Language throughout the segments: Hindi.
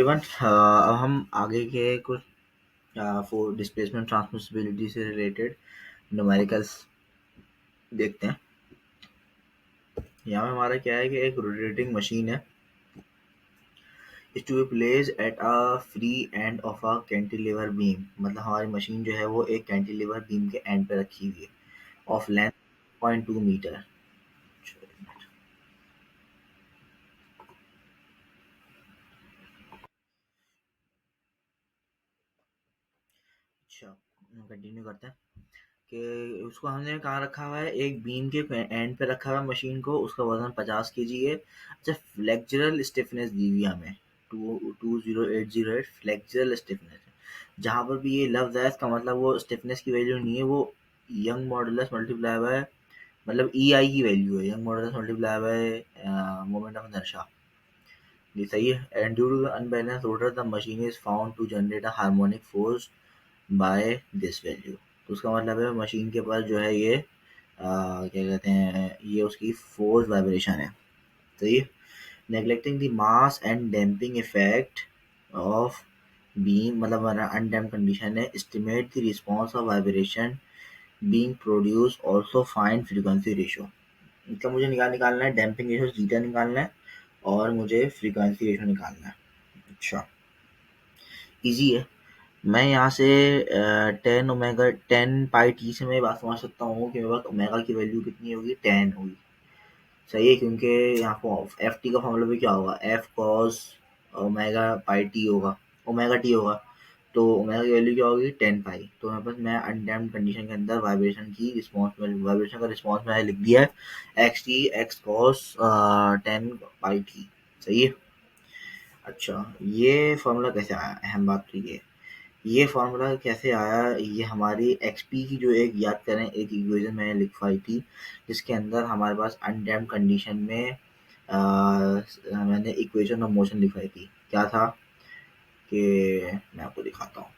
एवरीवन, अब हम आगे के कुछ फोर डिस्प्लेसमेंट ट्रांसमिसिबिलिटी से रिलेटेड न्यूमेरिकल्स देखते हैं। यहाँ में हमारा क्या है कि एक रोटेटिंग मशीन है, is to be place at a free end of a cantilever beam. मतलब हमारी मशीन जो है वो एक कैंटिलीवर बीम के एंड पे रखी हुई है, ऑफ लेंथ 0.2 मीटर। अच्छा, कंटिन्यू करते हैं कि उसको हमने कहाँ रखा हुआ है, एक बीम के एंड पे रखा हुआ है मशीन को। उसका वजन 50 kg है। अच्छा, फ्लेक्चरल स्टिफनेस दी हुई है हमें 20808 फ्लेक्चरल स्टिफनेस। जहाँ पर भी ये लफ्ज है इसका मतलब वो स्टिफनेस की वैल्यू नहीं है, वो यंग मॉडुलस मल्टीप्लाई बाय मतलब ई आई की वैल्यू है, Young modulus multiply by moment of inertia. ये सही है। And due to the unbalance rotor the machine is found to generate a harmonic force by this value. तो उसका मतलब है मशीन के पास जो है ये क्या कहते हैं, ये उसकी फोर्स वाइब्रेशन है। तो ये neglecting the mass and damping effect of beam, मतलब अनडैम्प कंडीशन है। Estimate the response of vibration being produce, also find frequency ratio. मतलब मुझे निकालना है डैम्पिंग रेशियो जीटा निकालना है और मुझे फ्रीक्वेंसी रेशियो निकालना है। अच्छा, इजी है। मैं यहाँ से 10 पाई टी से मैं बात समझ सकता हूँ कि मेरे पास ओमेगा की वैल्यू कितनी होगी, 10 होगी। सही है, क्योंकि यहाँ पर एफ टी का फॉर्मूला भी क्या होगा, F cos omega pi T होगा, ओमेगा टी होगा। तो ओमेगा की वैल्यू क्या होगी, 10 पाई। तो मेरे पास मैं अनडैम्प्ड कंडीशन के अंदर वाइब्रेशन का रिस्पॉन्स मैंने लिख दिया है x T x cos 10 pi T. सही है। अच्छा, ये फॉर्मूला कैसे आया, अहम बात तो ये फार्मूला कैसे आया, ये हमारी एक्सपी की जो एक याद करें एक इक्वेशन मैंने लिखवाई थी, जिसके अंदर हमारे पास अनडैम्प्ड कंडीशन में मैंने इक्वेशन ऑफ मोशन लिखवाई थी। क्या था कि मैं आपको दिखाता हूँ।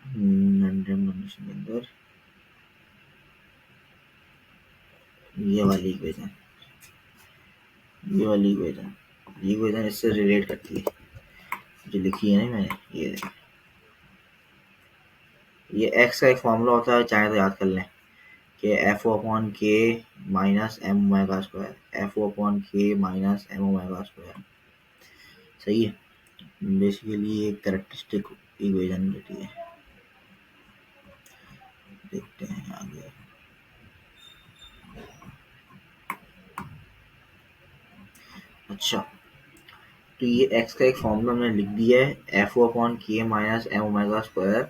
अनडैम्प्ड कंडीशन के अंदर ये वाली इक्वेशन इससे रिलेट करती है, जो लिखी है ना मैंने। ये एक्स का एक फॉर्मूला होता है, चाहे तो याद कर लें कि F O upon K minus M omega square, F O upon K minus M omega square. सही है। बेसिकली एक कैरेक्टरिस्टिक इक्वेशन रहती है। देखते हैं आगे। अच्छा, तो ये एक्स का एक फॉर्मूला मैंने लिख दिया है, F O upon K minus M omega square.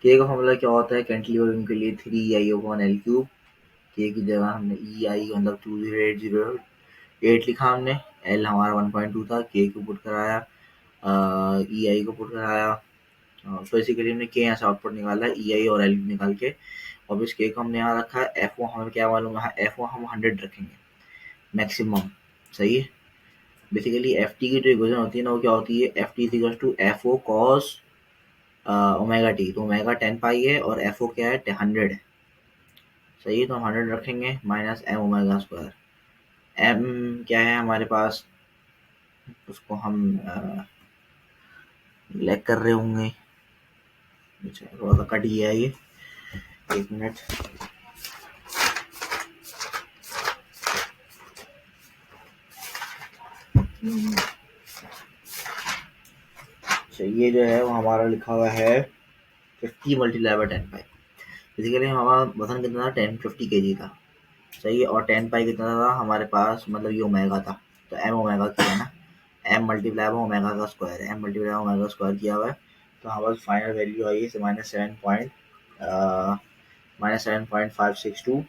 के का फॉर्मूला क्या होता है कैंटिलीवर बीम के लिए, 3 आई अपॉन एल क्यूब। के की जगह हमने ई आई मतलब 20808 लिखा हमने। एल हमारा 1.2 था, के को पुट कराया, ई आई को पुट कराया। बेसिकली हमने के यहाँ से आउटपुट निकाला है, ई आई और एल निकाल के। और इस के को हमने यहाँ रखा है, एफ ओ हमें क्या मालूम है, एफ ओ हम 100 रखेंगे मैक्सिमम। सही है। बेसिकली एफ टी की जो इक्वेशन होती है ना, वो क्या होती है, F T equals to F O cos omega T. तो ओमेगा 10 पाई है और एफ ओ क्या है, 100 है। सही है, तो हम 100 रखेंगे minus M omega square. M क्या है हमारे पास, उसको हम लेग कर रहे होंगे। अच्छा, थोड़ा सा कट गया ये, एक मिनट। अच्छा, ये जो है वो हमारा लिखा हुआ है 50 मल्टीप्लाई बाय 10 पाई। बेसिकली हमारा वजन कितना था, 1050 kg था। सही है। और 10 पाई कितना था हमारे पास, मतलब ये ओमेगा था। तो एम ओमेगा किया है ना, एम मल्टीप्लाई बाय ओमेगा का स्क्वायर है, M multiply by omega square किया हुआ है। तो हमारे पास फाइनल वैल्यू आई है -7.562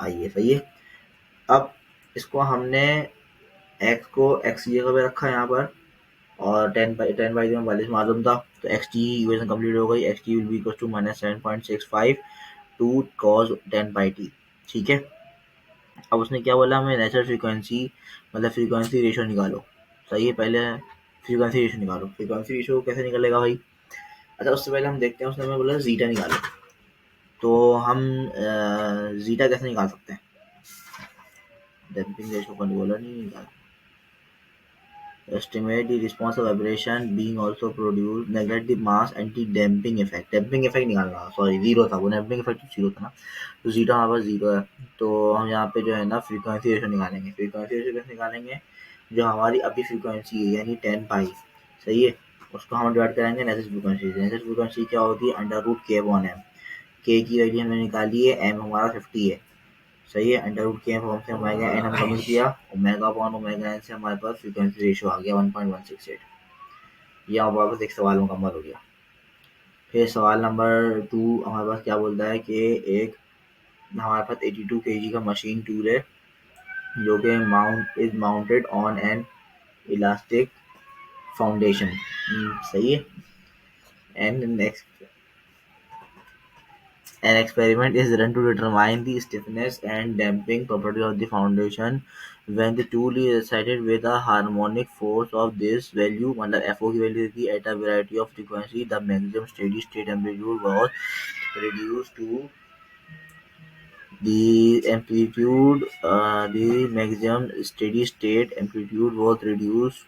आई है। सही है। अब इसको हमने एक्स को एक्स की जगह पे रखा है यहाँ पर, और 10 बाई में 42 मालूम था। तो एक्स टी इक्वेशन कंप्लीट हो गई, X T will be equal to -7.65 to cos 10 pi T. ठीक है। अब उसने क्या बोला, हमें नेचुरल फ्रीक्वेंसी मतलब फ्रीक्वेंसी रेशियो निकालो। सही है। पहले फ्रीक्वेंसी रेशियो निकालो। फ्रीक्वेंसी रेशियो कैसे निकलेगा भाई, अच्छा उससे पहले हम देखते हैं, उसने हमें बोला जीटा निकालो। तो हम जीटा कैसे निकाल सकते हैं? डैम्पिंग रेशो कंट्रोलर नहीं निकाल। Estimate the response of vibration being also produced, neglect the mass anti-damping effect। damping effect निकालना, सॉरी जीरो था वो, damping effect जीरो था ना, तो जीरो हमारे पास जीरो है। तो हम यहाँ पे जो है ना फ्रीक्वेंसी रेशो निकालेंगे। फ्रीक्वेंसी रेशो कैसे निकालेंगे? जो हमारी अभी फ्रीक्वेंसी है यानी 10 पाई, सही है, उसको हम डिवाइड करेंगे नेचुरल फ्रीक्वेंसी से। नेचुरल फ्रीक्वेंसी क्या होती है? अंडर रूट के अपॉन एम। के की वैल्यू हमने निकाली है, एम हमारा 50 है, सही है। अंडर रूट के फॉर्म से ओमेगा एन हम कमिट किया, ओमेगा अपॉन ओमेगा एन से हमारे पास फ्रीक्वेंसी रेशो आ गया 1.168। ये हमारे पास एक सवाल मुकम्मल हो गया। फिर सवाल नंबर 2 हमारे पास क्या बोलता है कि एक हमारे पास 82 kg का मशीन टूल है जो कि mounted on an elastic foundation, सही है। An An experiment is run to determine the stiffness and damping properties of the foundation. When the tool is excited with a harmonic force of this value, मतलब FO की वैल्यू थी at a variety of frequency, the maximum steady state amplitude was reduced to the maximum steady state amplitude was reduced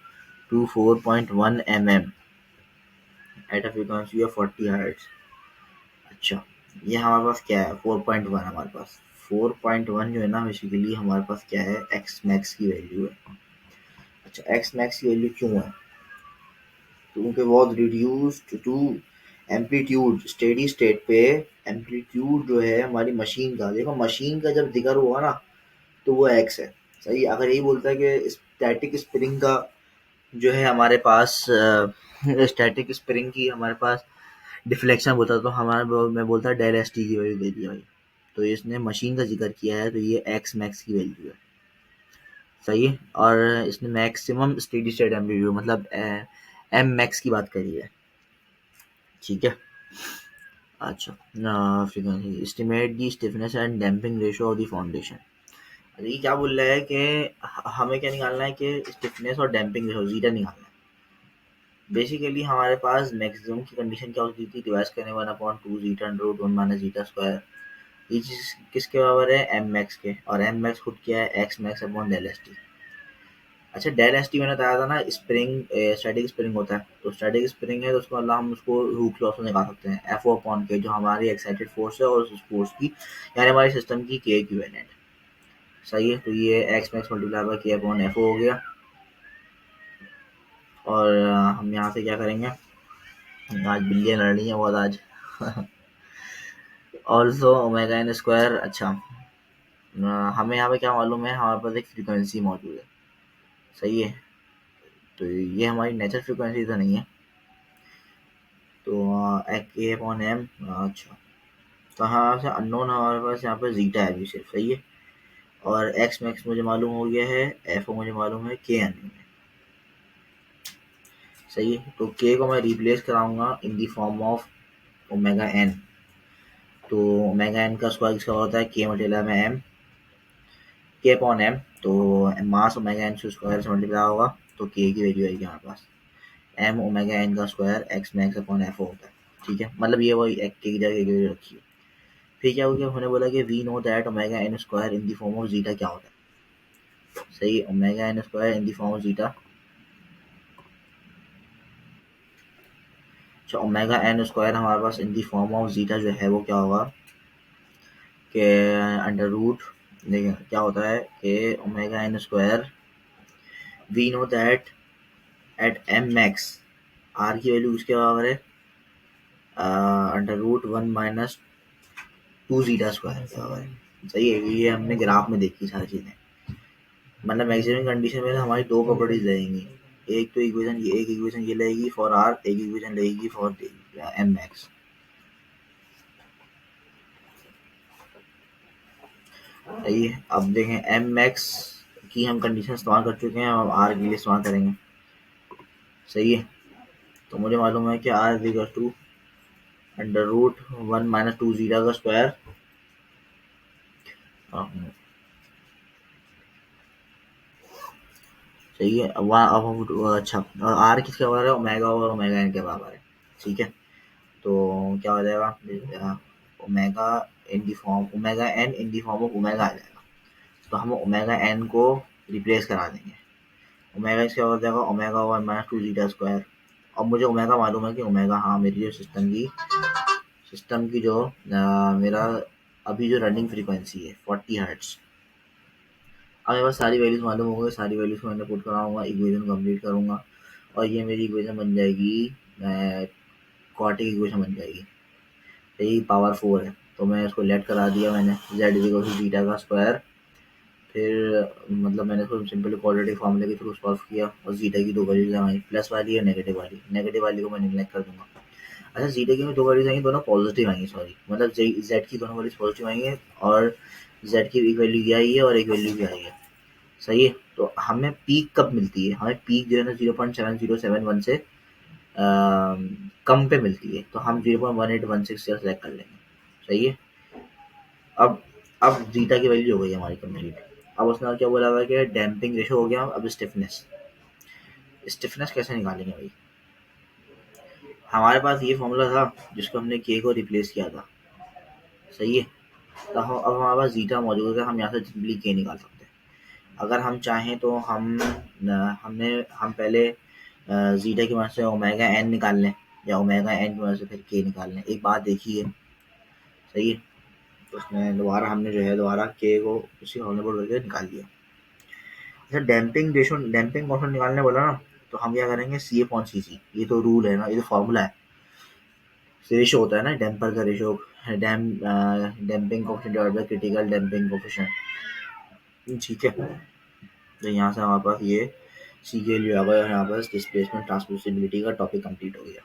to 4.1 mm at a frequency of 40 Hz। अच्छा, ये हमारे पास क्या है? 4.1 हमारे पास। 4.1 जो है ना बेसिकली हमारे पास क्या है? एक्स मैक्स की वैल्यू है। अच्छा, एक्स मैक्स की वैल्यू क्यों है? क्योंकि बहुत reduced to amplitude, steady state पे एम्पलीट्यूड जो है हमारी मशीन का, देखो मशीन का जब जिक्र हुआ ना तो वो एक्स है, सही। अगर यही बोलता है कि स्टैटिक स्प्रिंग का जो है हमारे पास स्टैटिक स्प्रिंग की हमारे पास डिफ्लेक्शन बोलता तो हमारा मैं बोलता डेल एस टी की वैल्यू दे दिया भाई। तो इसने मशीन का जिक्र किया है तो ये एक्स मैक्स की वैल्यू है, सही है। और इसने मैक्सिमम स्टेडी स्टेट एम्पलीट्यूड मतलब एम मैक्स की बात करी है, ठीक है। अच्छा, frequency estimate the stiffness and damping ratio of the foundation. ये क्या बोल रहा है कि हमें क्या निकालना है कि स्टिफनेस और डैम्पिंग रेशियो जीटा निकालना है। बेसिकली हमारे पास मैक्सिमम की कंडीशन क्या होती थी? डिवाइस करने 1/2 zeta under root 1 minus zeta square. ये चीज किसके बराबर है? एम मैक्स के, और एम मैक्स खुद क्या है? X max upon del S T. अच्छा, डेल एस टी मैंने बताया था ना, स्प्रिंग स्टैटिक स्प्रिंग होता है, तो स्टैटिक स्प्रिंग है तो उसको मतलब हम उसको रूट लॉस में निकाल सकते हैं, एफ ओ अपॉन के, जो हमारी एक्साइटेड फोर्स है और उस फोर्स की यानी हमारे सिस्टम की के इक्विवेलेंट, सही है। तो ये एक्स मैक्स मल्टीप्लाई बाय के अपॉन एफ ओ हो गया। और हम यहाँ से क्या करेंगे? आज बिल्लियाँ लड़ रही हैं बहुत आज। Also omega N square. अच्छा, हमें यहाँ पे क्या मालूम है? हमारे पास एक फ्रीक्वेंसी मौजूद है, सही है। तो ये हमारी नेचुरल फ्रीक्वेंसी तो नहीं है, तो ए अपॉन एम। अच्छा, तो यहाँ से अननोन हमारे पास यहाँ पे जीटा है अभी सिर्फ, सही है। और एक्स मैक्स मुझे मालूम हो गया है, एफ ओ मुझे मालूम है, के अननोन है, सही है। तो के को मैं रिप्लेस कराऊंगा in the form of omega N. तो ओमेगा एन का स्क्वायर किसका होता है? के मल्टीप्लाई में एम, के अपॉन एम। तो मास ओमेगा एन स्क्वायर से मल्टीप्लाई होगा तो के की वैल्यू आएगी हमारे पास एम ओमेगा एन का square x max upon F होता है, ठीक है। मतलब ये वही एक के की जगह की वैल्यू रखी है। फिर क्या हो गया? उन्होंने बोला कि we know that omega N square in the form of zeta क्या होता है, सही। Omega N square in the form of zeta. अच्छा, ओमेगा एन स्क्वायर हमारे पास in the form of zeta जो है वो क्या होगा कि अंडर रूट, देखिए क्या होता है कि omega N square we know that at M max R की वैल्यू किसके बराबर है? Under root 1 minus 2 zeta square के बराबर है, सही है। ये हमने ग्राफ में देखी सारी चीज़ें। मतलब मैक्सिमम कंडीशन में हमारी दो प्रॉपर्टीज रहेंगी, एक तो इक्वेशन ये, एक इक्वेशन ये रहेगी फॉर आर, एक इक्वेशन रहेगी फॉर एम मैक्स। सही है। अब देखें एम मैक्स की हम कंडीशन इस्तेमाल कर चुके हैं, अब आर के लिए इस्तेमाल करेंगे, सही है। तो मुझे मालूम है कि R is equal to under root 1 minus 2 zeta का स्क्वायर, सही है। अब अच्छा, आर किसके बराबर है? ओमेगा और ओमेगा एन के बराबर है, ठीक है। तो क्या हो जाएगा? Omega omega N in the form of omega आ जाएगा। तो हम ओमेगा एन को रिप्लेस करा देंगे। ओमेगा इसका हो जाएगा ओमेगा 1 माइनस 2 जीटा स्क्वायर। अब मुझे ओमेगा मालूम है कि ओमेगा, हाँ, मेरी जो सिस्टम की जो मेरा अभी जो रनिंग फ्रीक्वेंसी है 40 हर्ट्ज। अब मेरे पास सारी वैल्यूज मालूम हो गई, सारी वैल्यूज को मैंने पुट कराऊंगा, इक्वेशन कंप्लीट करूंगा और ये मेरी इक्वेशन बन जाएगी, क्वाड्रेटिक इक्वेशन बन जाएगी। यही पावर 4 है, तो मैं इसको लेट करा दिया मैंने, जेड इक्वल टू जीटा का स्क्वायर। फिर मतलब मैंने इसको सिंपली क्वाड्रेटिक फॉर्मूले के थ्रू सॉल्व किया और जीटा की दो वैल्यूज आई, प्लस वाली और नेगेटिव वाली को मैं निगलेक्ट कर दूंगा। अच्छा, जीटा की में दो वैल्यूज आएंगी, दोनों पॉजिटिव आएंगी, सॉरी, मतलब जेड की दोनों वैल्यूज पॉजिटिव आएंगी और जेड की एक वैल्यू ये आई है और एक वैल्यू भी आई है। सही है। तो हमें पीक कब मिलती है? हमें पीक जो है ना 0.7071 से कम पे मिलती है, तो हम 0.1816 से सेलेक्ट कर लेंगे। सही है। अब जीटा की वैल्यू हो गई हमारी कंप्लीट। अब उसने क्या बोला हुआ कि डैम्पिंग रेशो हो गया। अब स्टिफनेस कैसे निकालेंगे भाई? हमारे पास ये फॉर्मूला था जिसको हमने के को रिप्लेस किया था। सही है। तो अब हमारे पास जीटा मौजूद है, हम यहाँ से सिंपली के निकाल सकते हैं। अगर हम चाहें तो हम पहले जीटा की मदद से ओमेगा एन निकाल लें या ओमेगा एन की मदद से फिर के निकाल लें। एक बात देखिए, सही है, तो उसमें दोबारा हमने जो है दोबारा के को उसी फॉर्मूले पर करके निकाल लिया। अच्छा, डैम्पिंग कॉन्स्टेंट निकालने बोला ना, तो हम क्या करेंगे, सी अपॉन सी सी, ये तो रूल है ना, ये तो फॉर्मूला है, रेशो होता है ना डैम्पर का ratio, damping coefficient divided by critical damping coefficient. ठीक है। तो यहाँ से हमारे पास ये सी के लिए आ गया, यहाँ पर डिस्प्लेसमेंट ट्रांसमिसिबिलिटी का टॉपिक कंप्लीट हो गया।